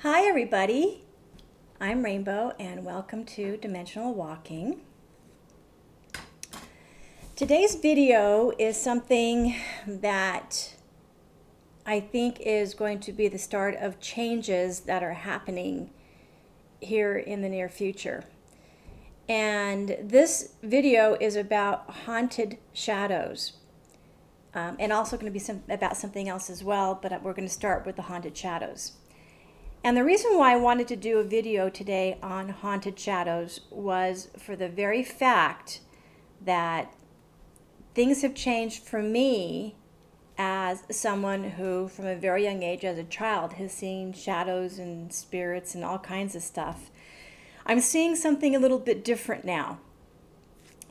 Hi everybody, I'm Rainbow and welcome to Dimensional Walking. Today's video is something that I think is going to be the start of changes that are happening here in the near future. And this video is about haunted shadows. And also going to be about something else as well, but we're going to start with the haunted shadows. And the reason why I wanted to do a video today on haunted shadows was for the very fact that things have changed for me as someone who, from a very young age, as a child, has seen shadows and spirits and all kinds of stuff. I'm seeing something a little bit different now.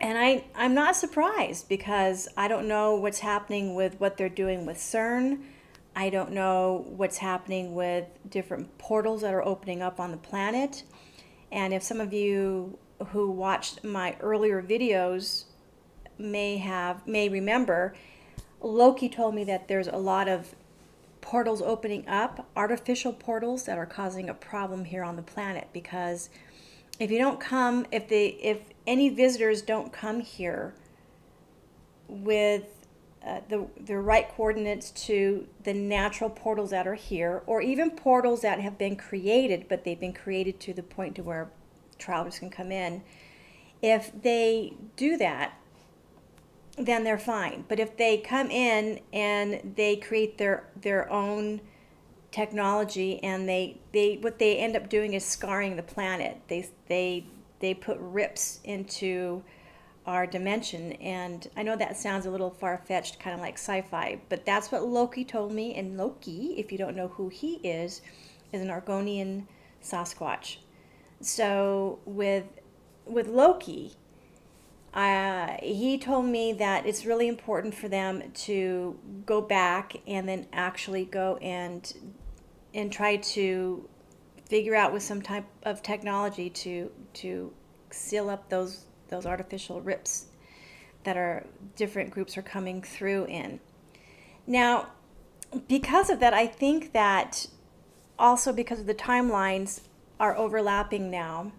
And I'm not surprised because I don't know what's happening with what they're doing with CERN. I don't know what's happening with different portals that are opening up on the planet. And if some of you who watched my earlier videos may remember, Loki told me that there's a lot of portals opening up, artificial portals that are causing a problem here on the planet, because if any visitors don't come here with the right coordinates to the natural portals that are here, or even portals that have been created, but they've been created to the point to where travelers can come in. If they do that, then they're fine. But if they come in and they create their own technology, and what they end up doing is scarring the planet. They put rips into our dimension, and I know that sounds a little far-fetched, kind of like sci-fi, but that's what Loki told me. And Loki, if you don't know who he is an Argonian Sasquatch. So with Loki, he told me that it's really important for them to go back and then actually go and try to figure out with some type of technology to seal up those artificial rips that are different groups are coming through in. Now, because of that, I think that also because of the timelines are overlapping now,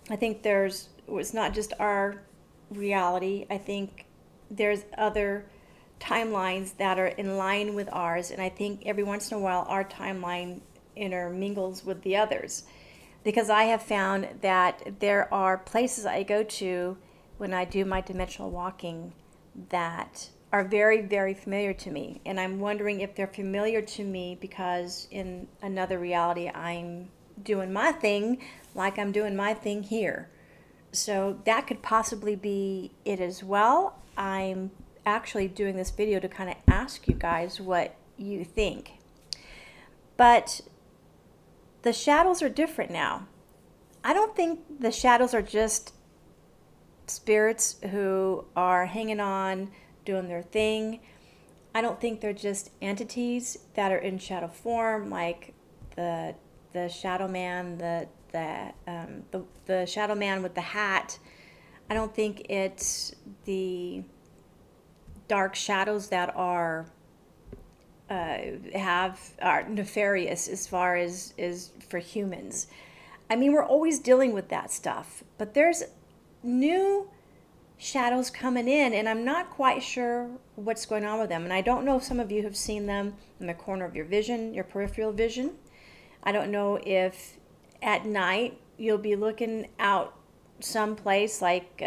I think it's not just our reality. I think there's other timelines that are in line with ours, and I think every once in a while our timeline intermingles with the others, because I have found that there are places I go to when I do my dimensional walking that are very, very familiar to me. And I'm wondering if they're familiar to me because in another reality I'm doing my thing like I'm doing my thing here. So that could possibly be it as well. I'm actually doing this video to kind of ask you guys what you think. But the shadows are different now. I don't think the shadows are just spirits who are hanging on, doing their thing. I don't think they're just entities that are in shadow form, like the shadow man, the shadow man with the hat. I don't think it's the dark shadows that are nefarious as far as is for humans. I mean, we're always dealing with that stuff, but there's new shadows coming in, and I'm not quite sure what's going on with them. And I don't know if some of you have seen them in the corner of your vision, your peripheral vision. I don't know if at night you'll be looking out someplace, like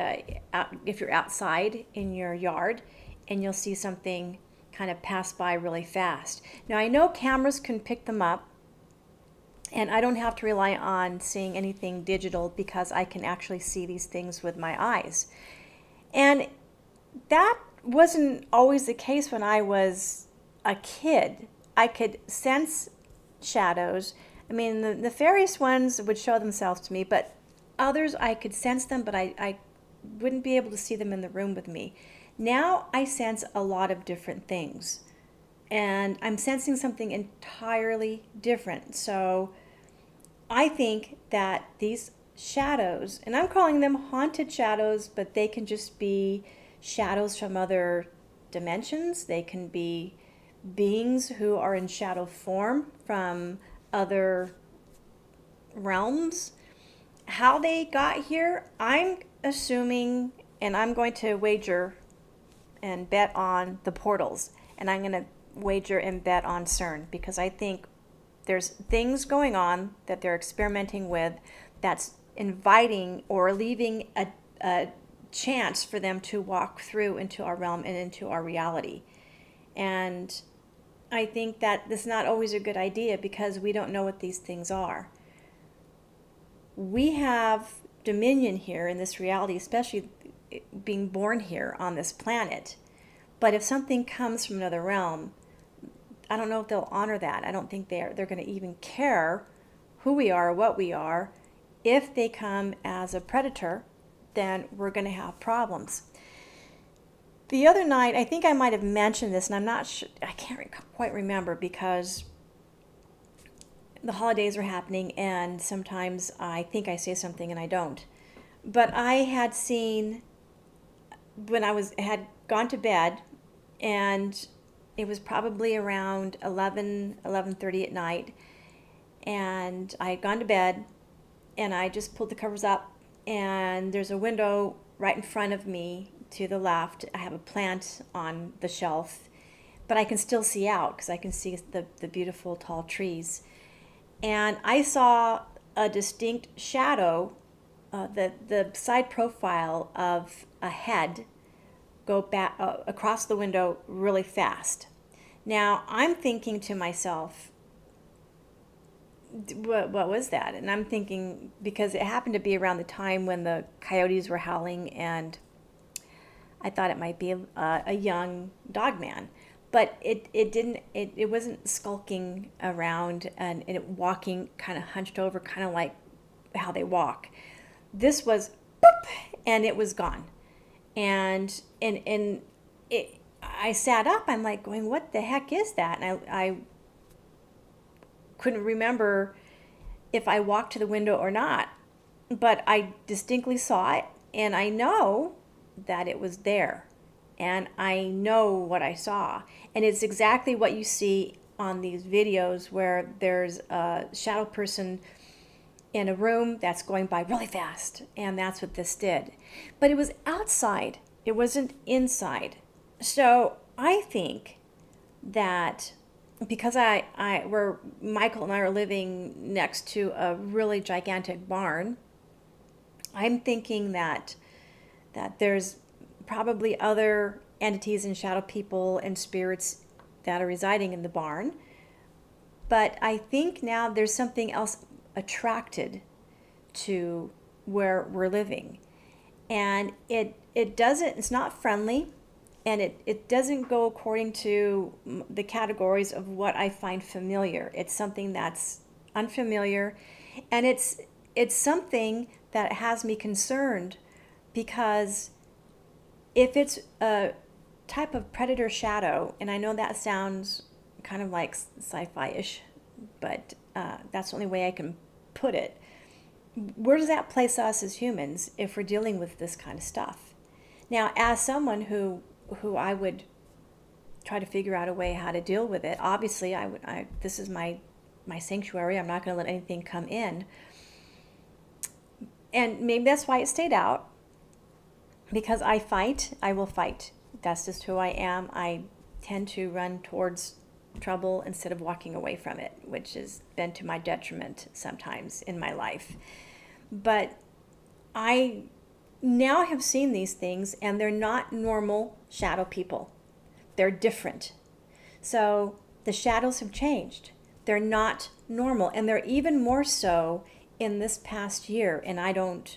if you're outside in your yard, and you'll see something kind of pass by really fast. Now, I know cameras can pick them up, and I don't have to rely on seeing anything digital because I can actually see these things with my eyes. And that wasn't always the case when I was a kid. I could sense shadows. I mean, the nefarious ones would show themselves to me, but others I could sense them, but I wouldn't be able to see them in the room with me. Now I sense a lot of different things, and I'm sensing something entirely different. So I think that these shadows, and I'm calling them haunted shadows, but they can just be shadows from other dimensions. They can be beings who are in shadow form from other realms. How they got here, I'm assuming, and I'm going to wager and bet on the portals. And I'm going to wager and bet on CERN because I think there's things going on that they're experimenting with that's inviting or leaving a chance for them to walk through into our realm and into our reality. And I think that this is not always a good idea because we don't know what these things are. We have dominion here in this reality, especially being born here on this planet. But if something comes from another realm, I don't know if they'll honor that. I don't think they're going to even care who we are or what we are. If they come as a predator, then we're going to have problems. The other night, I think I might have mentioned this, and I'm not sure, I can't quite remember because the holidays are happening, and sometimes I think I say something and I don't. But I had seen when had gone to bed, and it was probably around 11:30 at night, and I had gone to bed, and I just pulled the covers up, and there's a window right in front of me to the left. I have a plant on the shelf, but I can still see out because I can see the beautiful tall trees. And I saw a distinct shadow, the side profile of a head go back across the window really fast. Now I'm thinking to myself, what was that? And I'm thinking, because it happened to be around the time when the coyotes were howling, and I thought it might be a young dog man. But it wasn't skulking around and it walking kind of hunched over, kind of like how they walk. This was boop, and it was gone. And I sat up. I'm like going, what the heck is that? And I couldn't remember if I walked to the window or not, but I distinctly saw it, and I know that it was there, and I know what I saw. And it's exactly what you see on these videos where there's a shadow person in a room that's going by really fast, and that's what this did. But it was outside, it wasn't inside. So I think that because where Michael and I are living next to a really gigantic barn, I'm thinking that there's probably other entities and shadow people and spirits that are residing in the barn. But I think now there's something else attracted to where we're living. And it's not friendly, and it doesn't go according to the categories of what I find familiar. It's something that's unfamiliar, and it's something that has me concerned, because if it's a type of predator shadow, and I know that sounds kind of like sci-fi-ish, but that's the only way I can put it. Where does that place us as humans if we're dealing with this kind of stuff? Now, as someone who I would try to figure out a way how to deal with it, obviously this is my sanctuary. I'm not going to let anything come in. And maybe that's why it stayed out, because I will fight. That's just who I am. I tend to run towards trouble instead of walking away from it, which has been to my detriment sometimes in my life. But I now have seen these things, and they're not normal shadow people. They're different. So the shadows have changed. They're not normal, and they're even more so in this past year. And I don't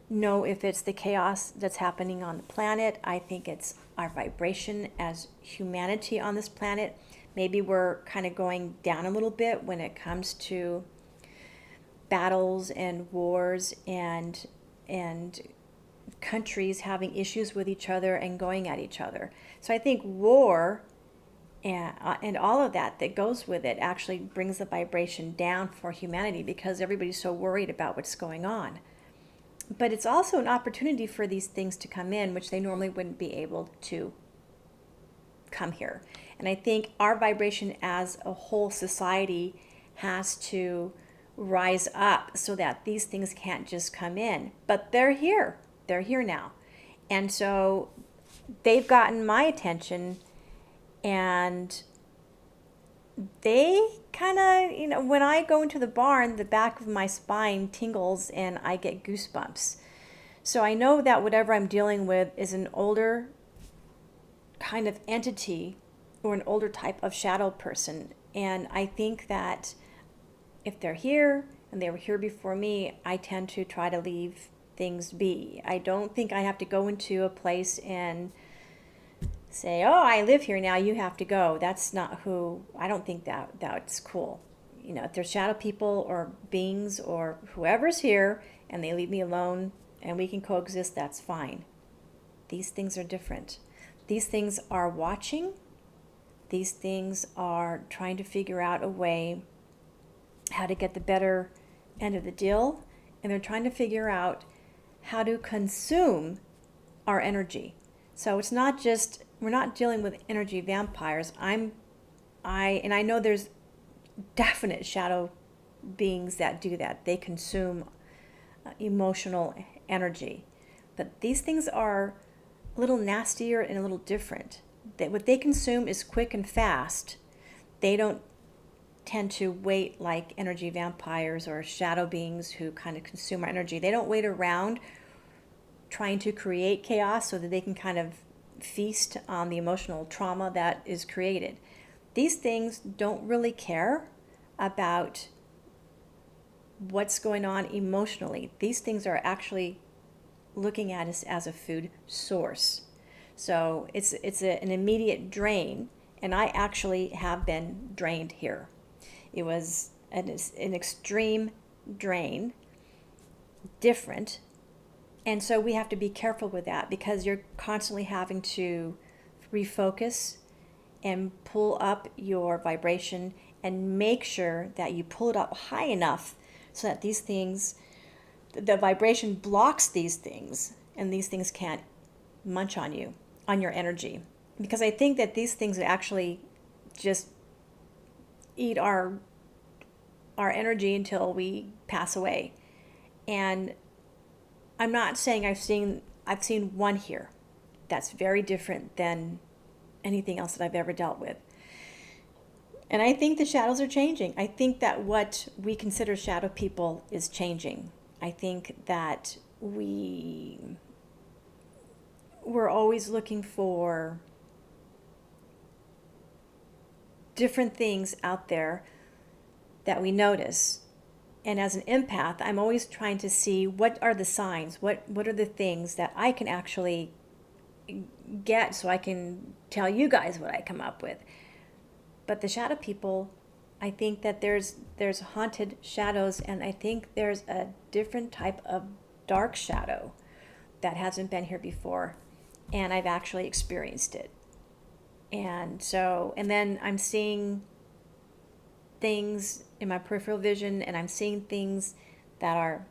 know if it's the chaos that's happening on the planet. I think it's our vibration as humanity on this planet. Maybe we're kind of going down a little bit when it comes to battles and wars and countries having issues with each other and going at each other. So I think war and all of that goes with it actually brings the vibration down for humanity, because everybody's so worried about what's going on. But it's also an opportunity for these things to come in, which they normally wouldn't be able to come here. And I think our vibration as a whole society has to rise up so that these things can't just come in. But they're here. They're here now. And so they've gotten my attention, and they kind of, when I go into the barn, the back of my spine tingles and I get goosebumps. So I know that whatever I'm dealing with is an older kind of entity or an older type of shadow person. And I think that if they're here and they were here before me, I tend to try to leave things be. I don't think I have to go into a place and say, oh, I live here now, you have to go. That's not who, I don't think that's cool. If there's shadow people or beings or whoever's here and they leave me alone and we can coexist, that's fine. These things are different. These things are watching. These things are trying to figure out a way how to get the better end of the deal. And they're trying to figure out how to consume our energy. So it's not just, we're not dealing with energy vampires. I know there's definite shadow beings that do that. They consume emotional energy. But these things are a little nastier and a little different. What they consume is quick and fast. They don't tend to wait like energy vampires or shadow beings who kind of consume our energy. They don't wait around trying to create chaos so that they can kind of feast on the emotional trauma that is created. These things don't really care about what's going on emotionally. These things are actually looking at us as a food source. So it's an immediate drain, and I actually have been drained here. It was an extreme drain, different. And so we have to be careful with that because you're constantly having to refocus and pull up your vibration and make sure that you pull it up high enough so that these things, the vibration blocks these things and these things can't munch on you, on your energy. Because I think that these things actually just eat our energy until we pass away. And I'm not saying I've seen one here. That's very different than anything else that I've ever dealt with. And I think the shadows are changing. I think that what we consider shadow people is changing. I think that we're always looking for different things out there that we notice. And as an empath, I'm always trying to see what are the signs, what are the things that I can actually get so I can tell you guys what I come up with. But the shadow people, I think that there's haunted shadows, and I think there's a different type of dark shadow that hasn't been here before, and I've actually experienced it. And then I'm seeing things in my peripheral vision, and I'm seeing things that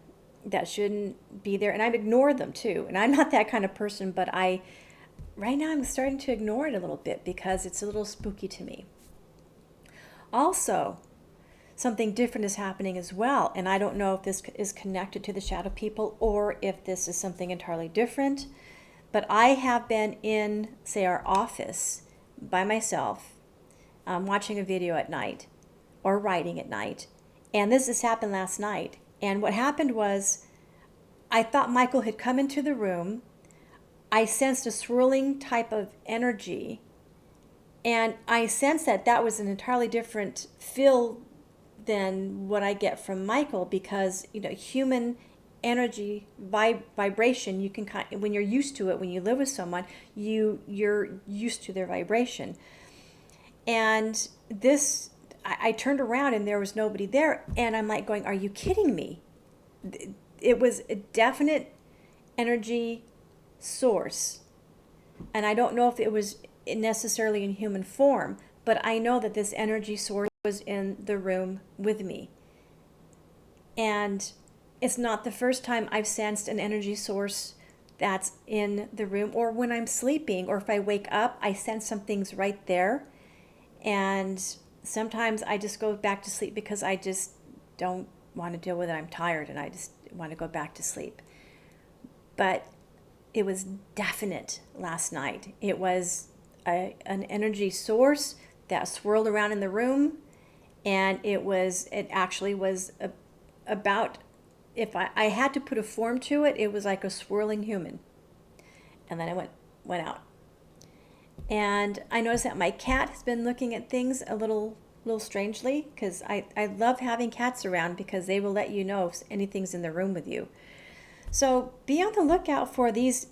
shouldn't be there, and I've ignored them too. And I'm not that kind of person, but right now I'm starting to ignore it a little bit because it's a little spooky to me. Also, something different is happening as well, and I don't know if this is connected to the shadow people or if this is something entirely different, but I have been in, say, our office by myself, watching a video at night or writing at night, and this has happened last night. And what happened was I thought Michael had come into the room. I sensed a swirling type of energy, and I sensed that was an entirely different feel than what I get from Michael, because human energy vibration, you can when you're used to it, when you live with someone, you're used to their vibration. And this, I turned around and there was nobody there, and I'm like going, are you kidding me? It was a definite energy source, and I don't know if it was necessarily in human form, but I know that this energy source was in the room with me. And it's not the first time I've sensed an energy source that's in the room, or when I'm sleeping, or if I wake up, I sense something's right there. And sometimes I just go back to sleep because I just don't want to deal with it. I'm tired and I just want to go back to sleep. But it was definite last night. It was an energy source that swirled around in the room, and it actually was about, if I had to put a form to it, it was like a swirling human. And then I went out. And I noticed that my cat has been looking at things a little strangely, because I love having cats around because they will let you know if anything's in the room with you. So be on the lookout for these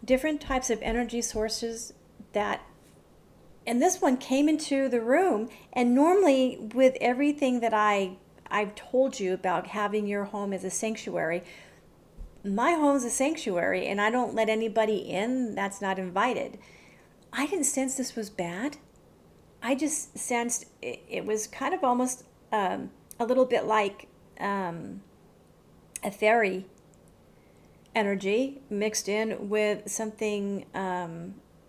different types of energy sources and this one came into the room, and normally with everything that I've told you about having your home as a sanctuary, my home's a sanctuary and I don't let anybody in that's not invited. I didn't sense this was bad. I just sensed it was kind of almost a little bit like a fairy energy mixed in with something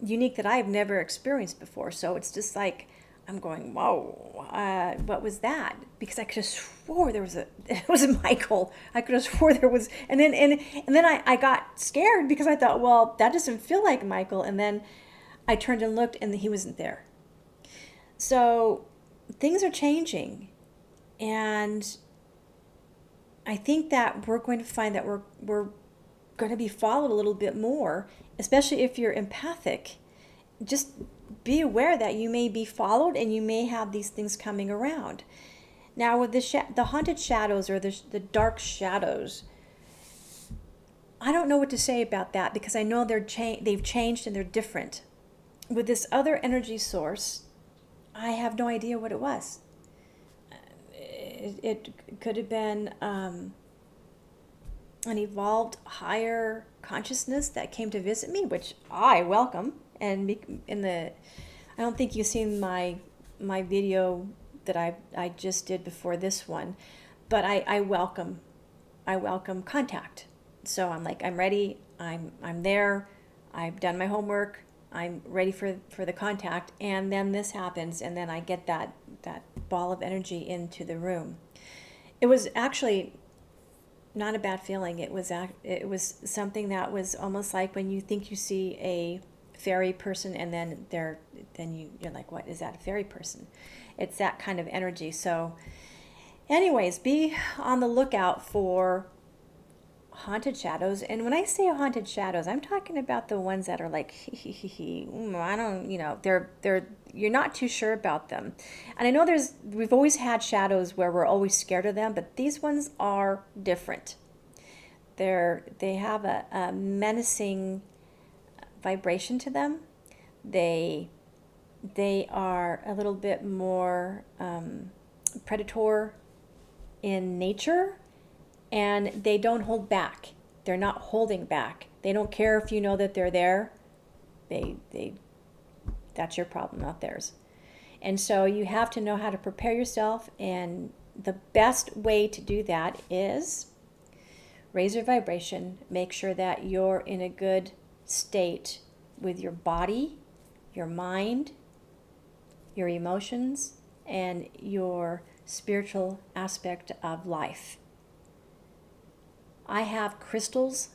unique that I've never experienced before. So it's just like, I'm going, whoa, what was that? Because I could have swore it was Michael. I could have swore there was, and then I got scared because I thought, well, that doesn't feel like Michael. And then I turned and looked and he wasn't there. So things are changing, and I think that we're going to find that we're going to be followed a little bit more, especially if you're empathic. Just be aware that you may be followed and you may have these things coming around. Now with the haunted shadows, or the dark shadows, I don't know what to say about that, because I know they've changed and they're different. With this other energy source, I have no idea what it was. It could have been an evolved higher consciousness that came to visit me, which I welcome. And I don't think you've seen my video that I just did before this one, but I welcome contact. So I'm like, I'm ready. I'm there. I've done my homework. I'm ready for the contact, and then this happens, and then I get that ball of energy into the room. It was actually not a bad feeling. It was something that was almost like when you think you see a fairy person, and then you're like, what is that, a fairy person? It's that kind of energy. So anyways, be on the lookout for haunted shadows. And when I say haunted shadows, I'm talking about the ones that are like, I don't, they're you're not too sure about them. And I know we've always had shadows where we're always scared of them, but these ones are different. They have a menacing vibration to them. They are a little bit more predator in nature. And they don't hold back. They're not holding back. They don't care if you know that they're there. That's your problem, not theirs. And so you have to know how to prepare yourself. And the best way to do that is raise your vibration. Make sure that you're in a good state with your body, your mind, your emotions, and your spiritual aspect of life. I have crystals.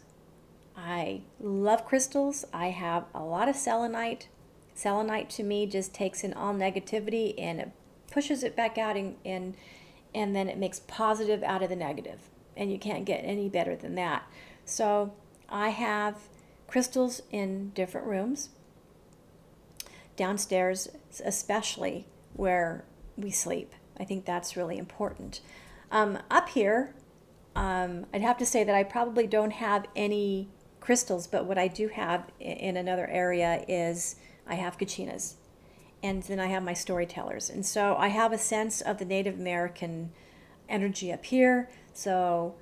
I love crystals. I have a lot of selenite. Selenite to me just takes in all negativity and it pushes it back out, and then it makes positive out of the negative. And you can't get any better than that. So I have crystals in different rooms. Downstairs, especially where we sleep. I think that's really important. Up here, I'd have to say that I probably don't have any crystals, but what I do have in another area is I have kachinas, and then I have my storytellers. And so I have a sense of the Native American energy up here. So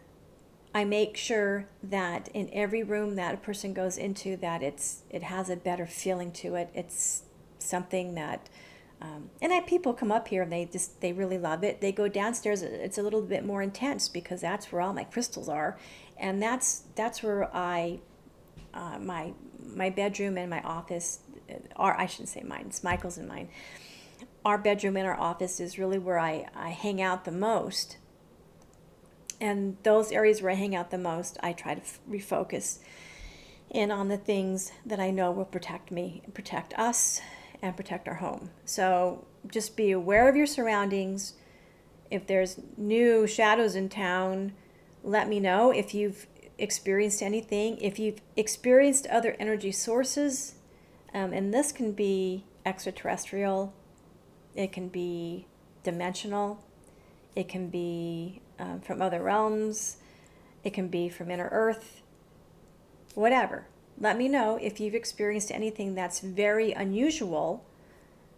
I make sure that in every room that a person goes into, that it has a better feeling to it. It's something that and people come up here and they really love it. They go downstairs. It's a little bit more intense because that's where all my crystals are, and that's where my bedroom and my office are. I shouldn't say mine. It's Michael's and mine. Our bedroom and our office is really where I hang out the most. And those areas where I hang out the most, I try to refocus in on the things that I know will protect me, protect us, and protect our home. So just be aware of your surroundings. If there's new shadows in town, let me know. If you've experienced anything, if you've experienced other energy sources, and this can be extraterrestrial, it can be dimensional, it can be from other realms, it can be from inner earth, whatever. Let me know if you've experienced anything that's very unusual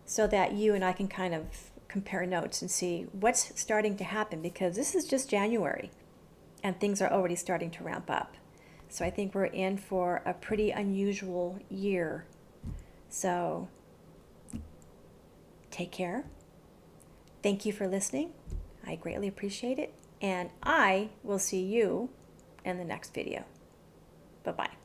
so that you and I can kind of compare notes and see what's starting to happen, because this is just January and things are already starting to ramp up. So I think we're in for a pretty unusual year. So take care. Thank you for listening. I greatly appreciate it. And I will see you in the next video. Bye-bye.